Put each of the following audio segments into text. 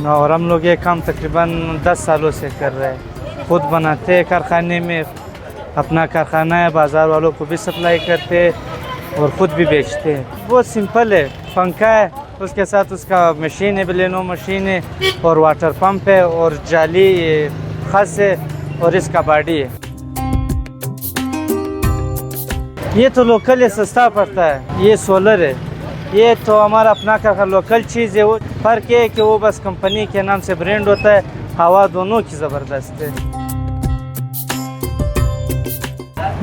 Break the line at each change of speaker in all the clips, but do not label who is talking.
और हम लोग ये काम तकरीबन 10 सालों से कर रहे हैं। खुद बनाते हैं कारखाने में, अपना कारखाना है, बाज़ार वालों को भी सप्लाई करते हैं और ख़ुद भी बेचते हैं। बहुत सिंपल है, पंखा है, उसके साथ उसका मशीन है, बेलेनो मशीन है और वाटर पंप है और जाली खस है और इसका बॉडी है। ये तो लोकल है, सस्ता पड़ता है। ये सोलर है, ये तो हमारा अपना का लोकल चीज़ है। वो फ़र्क है कि वो बस कंपनी के नाम से ब्रांड होता है। हवा दोनों की ज़बरदस्त है।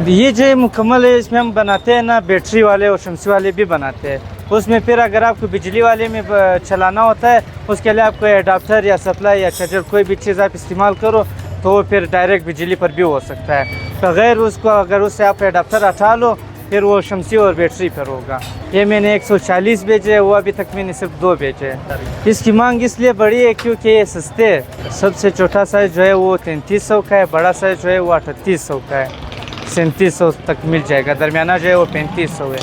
ये जो मुकम्मल है, इसमें हम बनाते हैं ना, बैटरी वाले और शमसी वाले भी बनाते हैं। उसमें फिर अगर आपको बिजली वाले में चलाना होता है, उसके लिए आपको एडाप्टर या सप्लाई या चार्जर कोई भी चीज़ आप इस्तेमाल करो तो वो फिर डायरेक्ट बिजली पर भी हो सकता है। बगैर उसको अगर उससे आप एडाप्टर हटा लो फिर वो शमसी और बैटरी पर होगा। ये मैंने 140 भेजे है, वो अभी तक मैंने सिर्फ 2 भेजे हैं। इसकी मांग इसलिए बड़ी है क्योंकि ये सस्ते है। सबसे छोटा साइज़ जो है वो 3300 का है, बड़ा साइज़ जो है वो 3800 का है, 3700 तक मिल जाएगा। दरमियाना जो है वो 3500 है।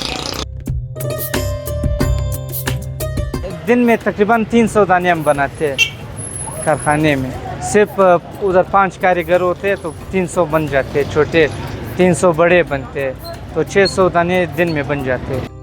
दिन में तकरीबन 300 दाने हम बनाते हैं कारखाने में। सिर्फ उधर 5 कारीगर होते हैं तो 300 बन जाते हैं छोटे, 300 बड़े बनते हैं, तो 600 दाने दिन में बन जाते हैं।